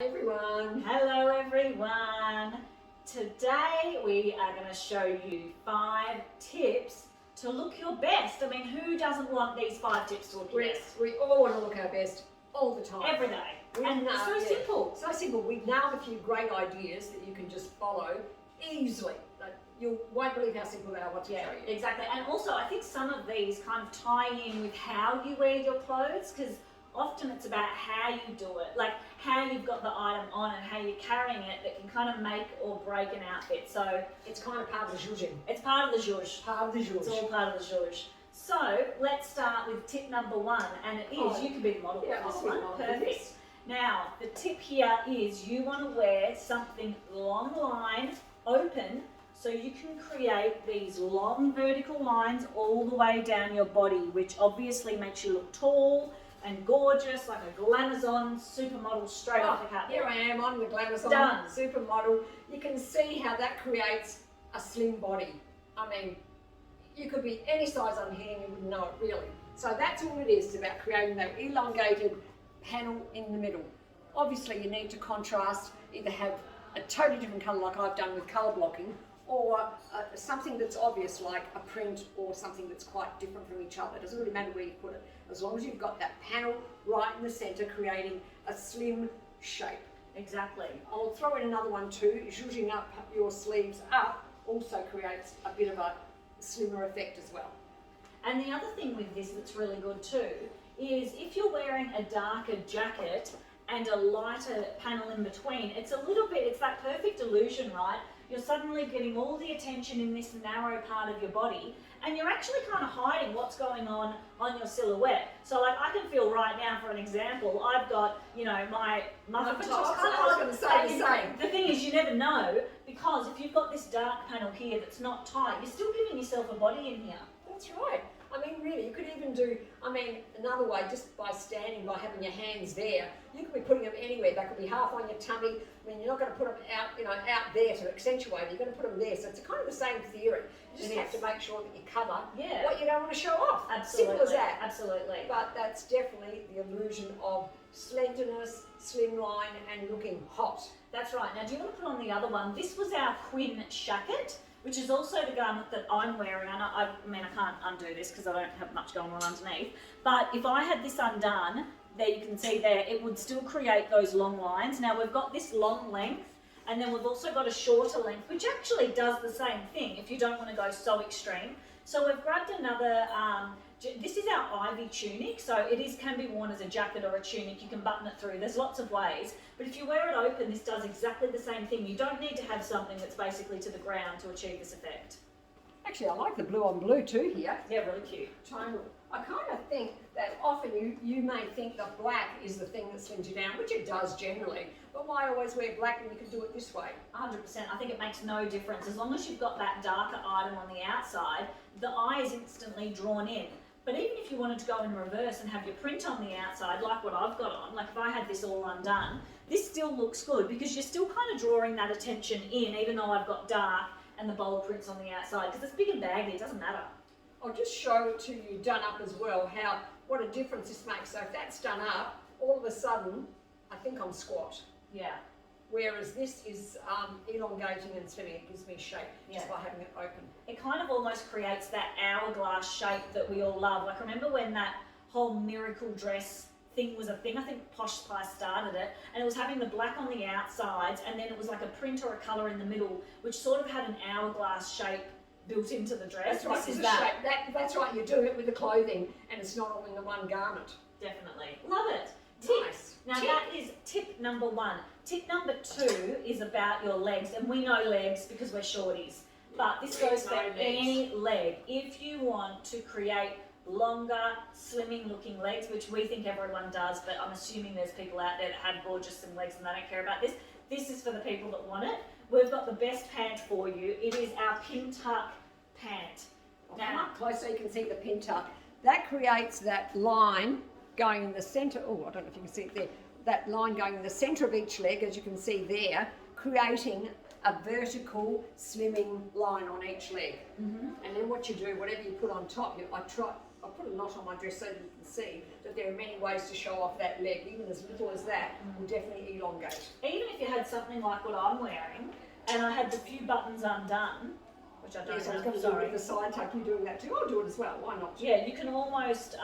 Everyone. Hello everyone. Today we are going to show you 5 tips to look your best. I mean, who doesn't want these 5 tips to look your best? We all want to look our best all the time. Every day. And it's so simple. So simple. We've nailed a few great ideas that you can just follow easily. You won't believe how simple they are what to show you. Exactly. And also I think some of these kind of tie in with how you wear your clothes, because often it's about how you do it, like how you've got the item on and how you're carrying it that can kind of make or break an outfit. So it's kind of part of the zhuzhing. It's part of the zhuzh. Part of the zhuzh. It's all part of the zhuzh. So let's start with tip number 1, and it is, you can be the model for this one. Perfect. Now, the tip here is you want to wear something long lined, open, so you can create these long vertical lines all the way down your body, which obviously makes you look tall and gorgeous, like a glamazon supermodel straight off the catwalk. Here I am on the glamazon supermodel. You can see how that creates a slim body. I mean, you could be any size on here and you wouldn't know it really. So that's all it is. It's about creating that elongated panel in the middle. Obviously you need to contrast, either have a totally different colour like I've done with colour blocking, or something that's obvious like a print or something that's quite different from each other. It doesn't really matter where you put it, as long as you've got that panel right in the centre creating a slim shape. Exactly. I'll throw in another one too. Zhuzhing up your sleeves up also creates a bit of a slimmer effect as well. And the other thing with this that's really good too is if you're wearing a darker jacket and a lighter panel in between, it's that perfect illusion, right? You're suddenly getting all the attention in this narrow part of your body, and you're actually kind of hiding what's going on your silhouette. So like I can feel right now, for an example, I've got, my muffin tops. I was going to say the same. The thing is, you never know, because if you've got this dark panel here that's not tight, you're still giving yourself a body in here. That's right. I mean, really, you could even do, another way, just by standing, by having your hands there, you could be putting them anywhere. They could be half on your tummy. I mean, you're not going to put them out there to accentuate it. You're going to put them there. So it's kind of the same theory. You just have to make sure that you cover what you don't want to show off. Absolutely. Simple as that. Absolutely. But that's definitely the illusion of slenderness, slimline, and looking hot. That's right. Now, do you want to put on the other one? This was our Quinn shacket, which is also the garment that I'm wearing. I can't undo this because I don't have much going on underneath. But if I had this undone, there you can see there, it would still create those long lines. Now we've got this long length, and then we've also got a shorter length, which actually does the same thing if you don't want to go so extreme. So we've grabbed another, this is our ivy tunic, so can be worn as a jacket or a tunic. You can button it through. There's lots of ways. But if you wear it open, this does exactly the same thing. You don't need to have something that's basically to the ground to achieve this effect. Actually, I like the blue on blue too here. Yeah, really cute. Tonal. I kind of think that often you may think that black is the thing that slims you down, which it does generally. But why always wear black when you can do it this way? 100%. I think it makes no difference. As long as you've got that darker item on the outside, the eye is instantly drawn in. But even if you wanted to go in reverse and have your print on the outside, like what I've got on, like if I had this all undone, this still looks good because you're still kind of drawing that attention in, even though I've got dark and the bold prints on the outside, because it's big and baggy, it doesn't matter. I'll just show to you done up as well what a difference this makes. So if that's done up, all of a sudden, I think I'm squat. Yeah. Whereas this is elongating and slimming. It gives me shape just by having it open. It kind of almost creates that hourglass shape that we all love. Like remember when that whole miracle dress thing was a thing? I think Posh Spice started it, and it was having the black on the outsides, and then it was like a print or a colour in the middle, which sort of had an hourglass shape built into the dress. That's right. This is that. That's right. You do it with the clothing, and it's not all in the one garment. Definitely. Love it. Nice. Now that is tip number 1. Tip number 2 is about your legs, and we know legs because we're shorties, but this goes for any leg. If you want to create longer, slimming looking legs, which we think everyone does, but I'm assuming there's people out there that have gorgeous slim legs and they don't care about this. This is for the people that want it. We've got the best pant for you. It is our pin tuck pant. Now, come up close so you can see the pin tuck. That creates that line going in the centre. Oh, I don't know if you can see it there. That line going in the centre of each leg, as you can see there, creating a vertical slimming line on each leg. And then what you do, whatever you put on top, I put a knot on my dress so that you can see that there are many ways to show off that leg. Even as little as that will definitely elongate. Even if you had something like what I'm wearing, and I had the few buttons undone, which I don't Yes, I was have, going to do with the side tuck. You're doing that too. I'll do it as well. Why not? Yeah, you can almost,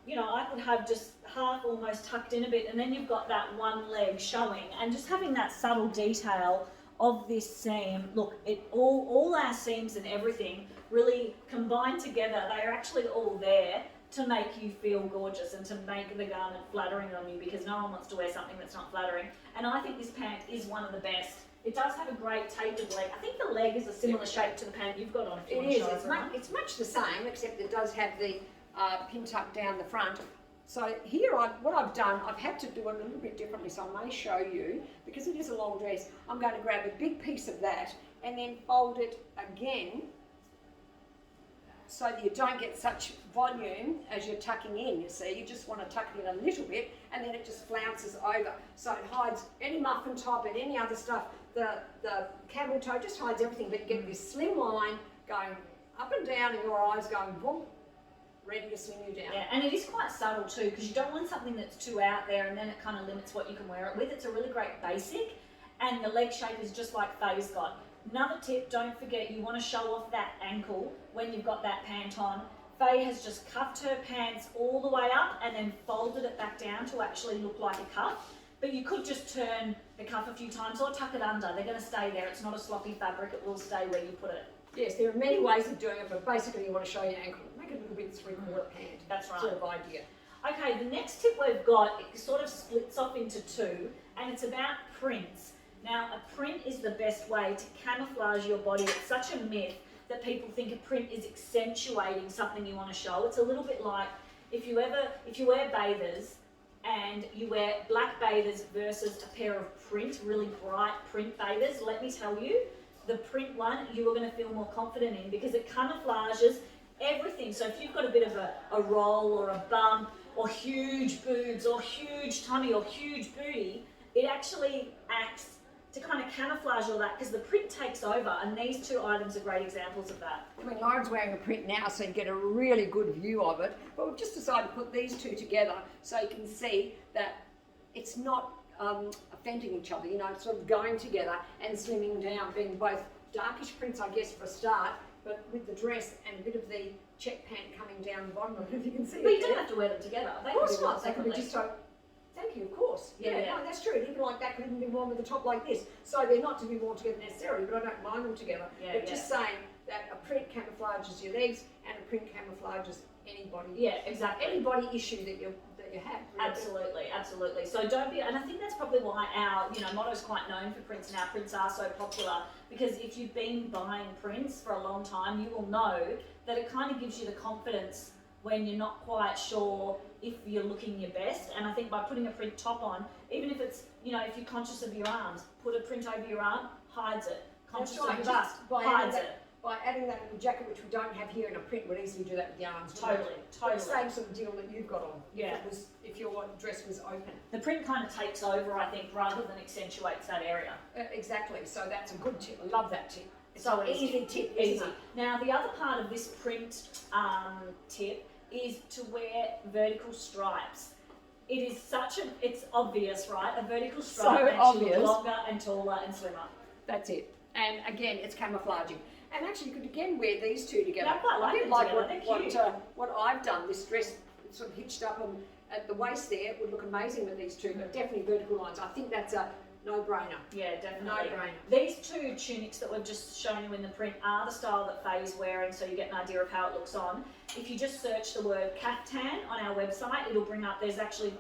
you know, I could have just half almost tucked in a bit, and then you've got that one leg showing, and just having that subtle detail of this seam. Look, it all our seams and everything really combine together. They are actually all there to make you feel gorgeous and to make the garment flattering on you, because no one wants to wear something that's not flattering. And I think this pant is one of the best. It does have a great tapered leg. I think the leg is a similar shape to the pant you've got on. If you want to show us around. It's much the same, except it does have the pin tuck down the front. So here, what I've done, I've had to do it a little bit differently, so I may show you, because it is a long dress. I'm going to grab a big piece of that and then fold it again, so that you don't get such volume as you're tucking in, you see. You just want to tuck it in a little bit, and then it just flounces over. So it hides any muffin top and any other stuff. The camel toe just hides everything, but you get this slim line going up and down, and your eyes going boom, ready to slim you down. Yeah, and it is quite subtle too, because you don't want something that's too out there and then it kind of limits what you can wear it with. It's a really great basic, and the leg shape is just like Faye's got. Another tip, don't forget, you want to show off that ankle when you've got that pant on. Faye has just cuffed her pants all the way up and then folded it back down to actually look like a cuff. But you could just turn the cuff a few times or tuck it under. They're going to stay there. It's not a sloppy fabric. It will stay where you put it. Yes, there are many ways of doing it, but basically you want to show your ankle. Make it a little bit three-quarter pant. That's right. Sort of idea. Okay, the next tip we've got, it sort of splits off into two, and it's about prints. Now, a print is the best way to camouflage your body. It's such a myth that people think a print is accentuating something you want to show. It's a little bit like if you wear bathers and you wear black bathers versus a pair of print, really bright print bathers, let me tell you, the print one you are going to feel more confident in, because it camouflages everything. So if you've got a bit of a roll or a bump or huge boobs or huge tummy or huge booty, it actually acts to kind of camouflage all that, because the print takes over, and these two items are great examples of that. I mean, Lauren's wearing a print now, so you get a really good view of it, but we've just decided to put these two together so you can see that it's not offending each other, you know, it's sort of going together and slimming down, being both darkish prints, I guess, for a start, but with the dress and a bit of the check pant coming down the bottom of it, if you can see it. But you don't have to wear them together. Of course not. They could be just so. Thank you, of course. Yeah. No, that's true. Even like that could even be worn with a top like this. So they're not to be worn together necessarily, but I don't mind them together. Yeah, but just saying that a print camouflages your legs and a print camouflages anybody. Yeah, exactly. Any body issue that you have. Really. Absolutely, absolutely. So don't be, and I think that's probably why our, motto's quite known for prints, and our prints are so popular, because if you've been buying prints for a long time, you will know that it kind of gives you the confidence when you're not quite sure if you're looking your best. And I think by putting a print top on, even if it's, if you're conscious of your arms, put a print over your arm, hides it. Conscious of your bust, hides it. By adding that in the jacket, which we don't have here in a print, we'd easily do that with the arms. Totally. The same sort of deal that you've got on. Yeah. If your dress was open. The print kind of takes over, I think, rather than accentuates that area. Exactly. So that's a good tip. I love that tip. It's so an easy tip, easy. isn't it? Now, the other part of this print tip is to wear vertical stripes. It is it's obvious, right? A vertical stripe makes you look longer and taller and slimmer. That's it. And again, it's camouflaging. And actually, you could again wear these two together. Yeah, I quite like them together. What I've done. This dress sort of hitched up and at the waist there, it would look amazing with these two, but definitely vertical lines. I think that's a no-brainer. Yeah, definitely. No-brainer. These two tunics that we've just shown you in the print are the style that Faye's wearing, so you get an idea of how it looks on. If you just search the word caftan on our website, it'll bring up, there's actually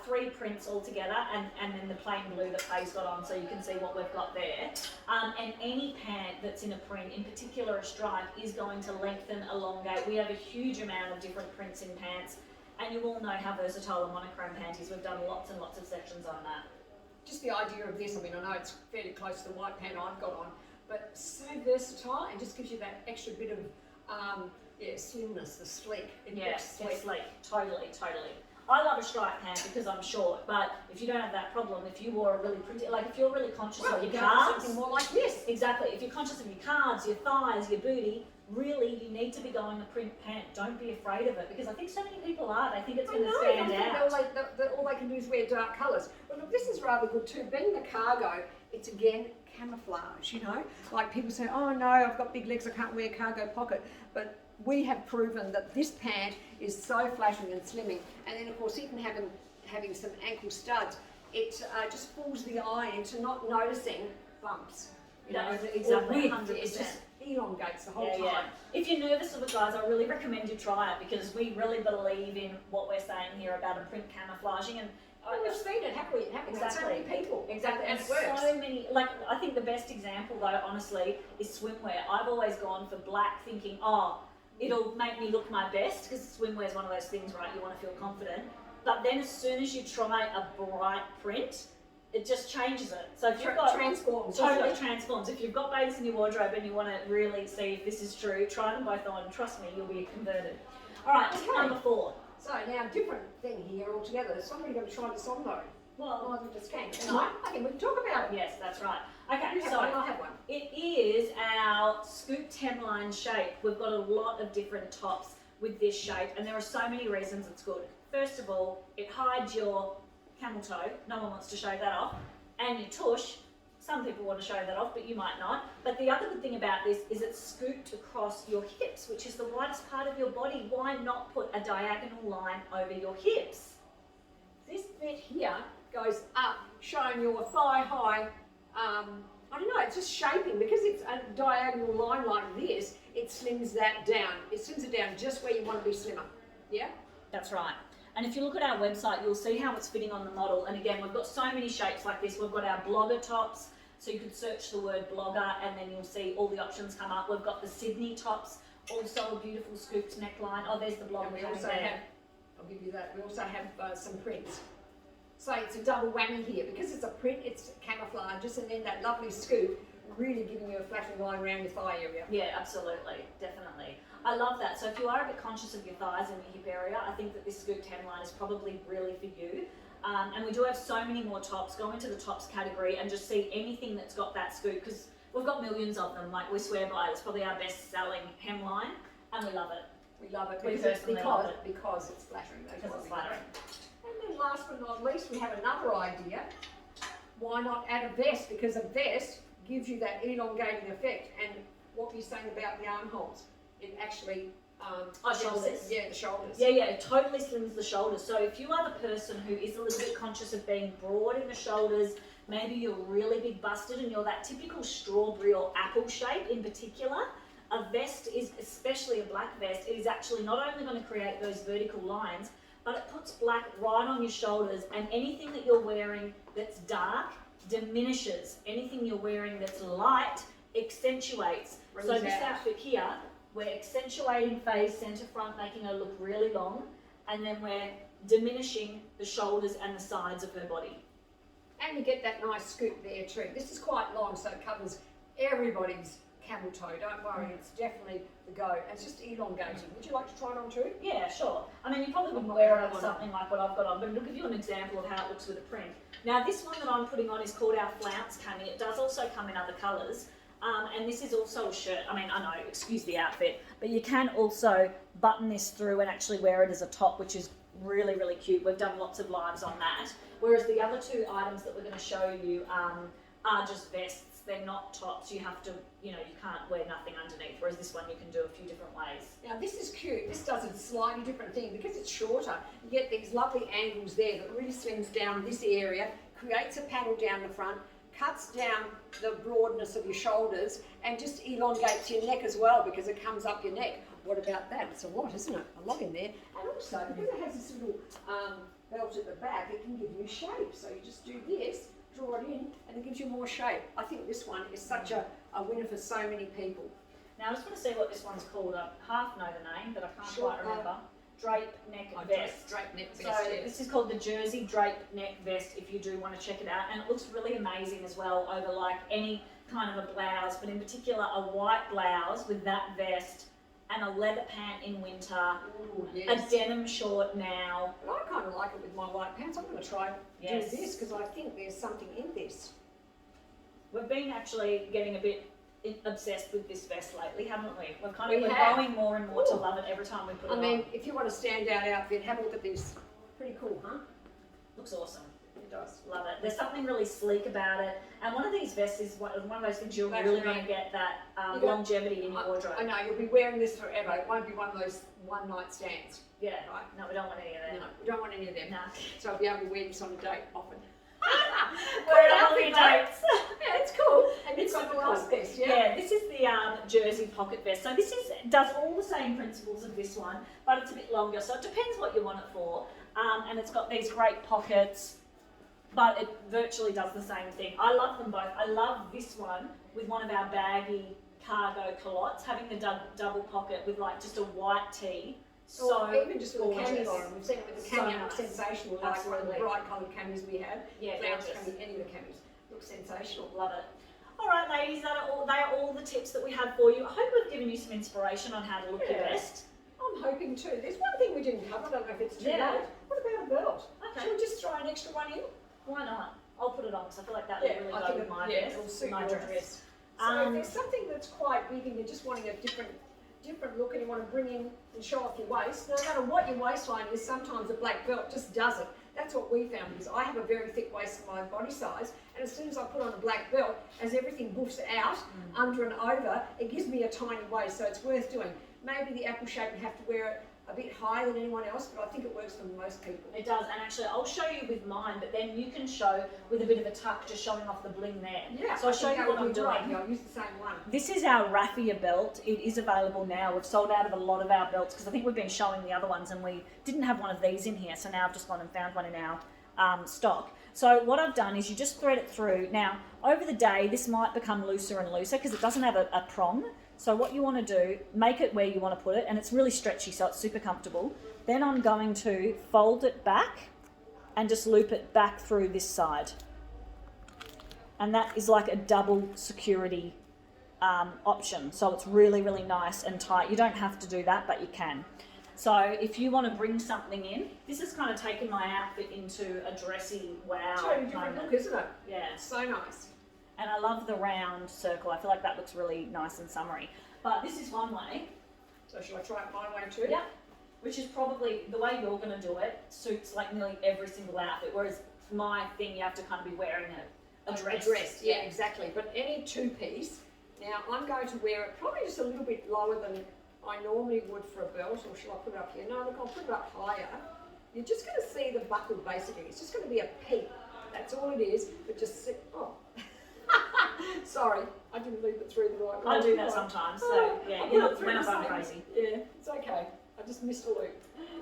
3 prints all together, and then the plain blue that Faye's got on, so you can see what we've got there. And any pant that's in a print, in particular a stripe, is going to lengthen, elongate. We have a huge amount of different prints in pants, and you all know how versatile a monochrome pant is. We've done lots and lots of sections on that. Just the idea of this, I mean, I know it's fairly close to the white pant I've got on, but so versatile, and just gives you that extra bit of slimness, the sleek. It's sleek. Totally. I love a striped pant because I'm short, but if you don't have that problem, if you wore a really pretty, like if you're really conscious of your calves, something more like this. exactly. If you're conscious of your calves, your thighs, your booty, really you need to be going a print pant. Don't be afraid of it because I think so many people are. They think it's going to stand out. All they can do is wear dark colours. But look, this is rather good too. Being the cargo, it's again camouflage, you know. Like people say, oh no, I've got big legs, I can't wear cargo pocket. But we have proven that this pant is so flattering and slimming. And then of course even having some ankle studs, it just fools the eye into not noticing bumps. You know, exactly, 100%. It just elongates the whole time. Yeah. If you're nervous of it, guys, I really recommend you try it because we really believe in what we're saying here about a print camouflaging. And we've seen it, haven't we? Exactly. So many people. Exactly. And And it works. so many, like, I think the best example though, honestly, is swimwear. I've always gone for black thinking, oh, it'll make me look my best because swimwear is one of those things, right? You want to feel confident. But then as soon as you try a bright print, it just changes it. So if you've got transforms, totally transforms. If you've got bathers in your wardrobe and you want to really see if this is true, try them both on. Trust me, you'll be converted. All right, Okay. number 4. So now, different thing here altogether. Is somebody going to try this on though? Well, I just can't. I think we can talk about it. yes, that's right. Okay, You have so one, I'll have one. it is our scooped hemline shape. We've got a lot of different tops with this shape, and there are so many reasons it's good. First of all, it hides your camel toe. No one wants to show that off. And your tush. Some people want to show that off, but you might not. But the other good thing about this is it's scooped across your hips, which is the widest part of your body. Why not put a diagonal line over your hips? This bit here goes up, showing your thigh high. I don't know, it's just shaping because it's a diagonal line like this. It slims that down. It slims it down just where you want to be slimmer. Yeah. That's right. And if you look at our website, you'll see how it's fitting on the model. And again, we've got so many shapes like this. We've got our blogger tops. So you could search the word blogger and then you'll see all the options come up. We've got the Sydney tops, also a beautiful scooped neckline. Oh, there's the blogger. And we also have, I'll give you that, we also have some prints. So it's a double whammy here. Because it's a print, it's camouflages, and then that lovely scoop, really giving you a flattering line around your thigh area. Yeah, absolutely, definitely. I love that. So if you are a bit conscious of your thighs and your hip area, I think that this scooped hemline is probably really for you. And we do have so many more tops. Go into the tops category and just see anything that's got that scoop because we've got millions of them. Like we swear by it. It's probably our best selling hemline and we love it. We love it We because it's flattering. Because it's flattering. And then last but not least, we have another idea. Why not add a vest? Because a vest gives you that elongating effect. And what we're saying about the armholes, it actually shoulders. Yeah, the shoulders. Yeah, it totally slims the shoulders. So if you are the person who is a little bit conscious of being broad in the shoulders, maybe you're really big busted and you're that typical strawberry or apple shape in particular, a vest is, especially a black vest, it is actually not only going to create those vertical lines, but it puts black right on your shoulders, and anything that you're wearing that's dark diminishes. Anything you're wearing that's light accentuates. So this outfit here, we're accentuating Faye's centre front, making her look really long, and then we're diminishing the shoulders and the sides of her body. And you get that nice scoop there too. This is quite long, so it covers everybody's camel toe. Don't worry, it's definitely the go. And it's just elongating. Would you like to try it on too? Yeah, sure. I mean, you probably wouldn't wear it on something like what I've got on, but I'll give you an example of how it looks with a print. Now, this one that I'm putting on is called our flounce cami. It does also come in other colours. And this is also a shirt. I mean, I know, excuse the outfit, but you can also button this through and actually wear it as a top, which is really, really cute. We've done lots of lives on that. Whereas the other two items that we're going to show you are just vests. They're not tops. You have to, you can't wear nothing underneath. Whereas this one you can do a few different ways. Now this is cute. This does a slightly different thing. Because it's shorter, you get these lovely angles there that really slims down this area, creates a panel down the front, cuts down the broadness of your shoulders, and just elongates your neck as well because it comes up your neck. What about that? It's a lot, isn't it? A lot in there. And also, because it has this little belt at the back, it can give you shape. So you just do this, draw it in, and it gives you more shape. I think this one is such a winner for so many people. Now I just want to see what this one's called. I half know the name, but I can't quite remember. Drape neck vest. Drape neck vest, So this is called the Jersey Drape neck vest if you do want to check it out. And it looks really amazing as well over like any kind of a blouse, but in particular a white blouse with that vest and a leather pant in winter, Ooh, yes. a denim short now. But I kind of like it with my white pants. I'm going to try Yes. do this because I think there's something in this. We've been actually getting a bit obsessed with this vest lately, haven't we? We're We we're have. going more and more to Ooh. love it every time we put it I mean, on. if you want a standout outfit, have a look at this. Pretty cool, huh? Looks awesome. It does. Love it. There's something really sleek about it. And one of these vests is one of those things you're That's really right. going to get that You got- longevity in your wardrobe. I know, you'll be wearing this forever. It won't be one of those one-night stands. Yeah. Right. No, we don't want any of that. No, we don't want any of them. No. So I'll be able to wear this on a date often. Wear it Cool on your outfit, mate. dates. Yeah, it's cool. And It's you've got the super last cool. vest, yeah? Yeah, this is the jersey pocket vest. So this does all the same principles of this one, but it's a bit longer. So it depends what you want it for. And it's got these great pockets, but it virtually does the same thing. I love them both. I love this one with one of our baggy cargo culottes, having the double pocket with like just a white tee. So Or even just with a gorgeous. cami on. We've seen it with the So cami, it looks nice. sensational, like one of the Absolutely. bright coloured camis we have. Yeah, Lounge gorgeous. cami, any of the camis. Looks sensational. Love it. All right, ladies, they are all the tips that we have for you. I hope we've given you some inspiration on how to look your Yeah. best. I'm hoping too. There's one thing we didn't cover, I don't know if it's too Yeah. late. What about a belt? Okay. Should we just throw an extra one in? Why not? I'll put it on because I feel like that would really I go think with my yeah, vest, it'll suit my your dress. dress. So Um, if there's something that's quite big and you're just wanting a different look and you want to bring in and show off your waist, no matter what your waistline is, sometimes a black belt just does it. That's what we found because I have a very thick waist for my body size, and as soon as I put on a black belt, as everything boofs out under and over, it gives me a tiny waist, so it's worth doing. Maybe the apple shape you have to wear it a bit higher than anyone else, but I think it works for most people. It does, and actually I'll show you with mine, but then you can show with a bit of a tuck, just showing off the bling there. Yeah, So I'll I show think you that what would I'm be right. doing. Yeah, I'll use the same one. This is our raffia belt. It is available now. We've sold out of a lot of our belts because I think we've been showing the other ones and we didn't have one of these in here. So now I've just gone and found one in our stock. So what I've done is you just thread it through. Now, over the day, this might become looser and looser because it doesn't have a prong. So what you want to do, make it where you want to put it, and it's really stretchy, so it's super comfortable. Then I'm going to fold it back and just loop it back through this side. And that is like a double security option. So it's really, really nice and tight. You don't have to do that, but you can. So if you want to bring something in, this has kind of taken my outfit into a dressy wow Totally different moment. look, isn't it? Yeah. So nice. And I love the round circle. I feel like that looks really nice and summery. But this is one way. So shall I try it my way too? Yep. Which is probably the way you're going to do it suits like nearly every single outfit. Whereas my thing, you have to kind of be wearing a dress. A dress, yeah, exactly. But any two-piece. Now I'm going to wear it probably just a little bit lower than I normally would for a belt, or shall I put it up here? No, look, I'll put it up higher. You're just going to see the buckle basically. It's just going to be a peak. That's all it is. But just sit. Oh, sorry, I didn't leave it through the right way. I do that sometimes. So yeah, I you put it look through when I'm the going same- crazy. Yeah, it's okay. I just missed a loop.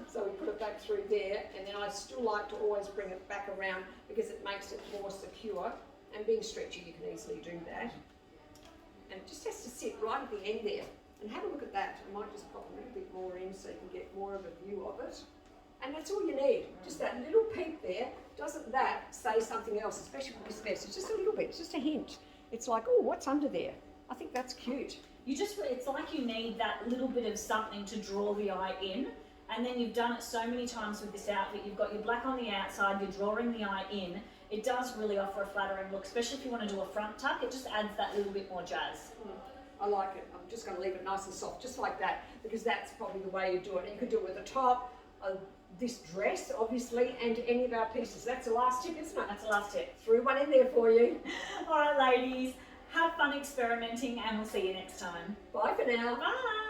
So we put it back through there, and then I still like to always bring it back around because it makes it more secure. And being stretchy, you can easily do that. And it just has to sit right at the end there. And have a look at that. I might just pop a little bit more in so you can get more of a view of it. And that's all you need. Just that little peep there. Doesn't that say something else, especially with this vest? It's just a little bit, it's just a hint. It's like, oh, what's under there? I think that's cute. It's like you need that little bit of something to draw the eye in. And then you've done it so many times with this outfit. You've got your black on the outside, you're drawing the eye in. It does really offer a flattering look, especially if you want to do a front tuck. It just adds that little bit more jazz. I like it. I'm just going to leave it nice and soft, just like that, because that's probably the way you do it. And you could do it with the top, this dress, obviously, and any of our pieces. That's the last tip, isn't it? That's the last tip. Threw one in there for you. All right, ladies, have fun experimenting, and we'll see you next time. Bye for now. Bye.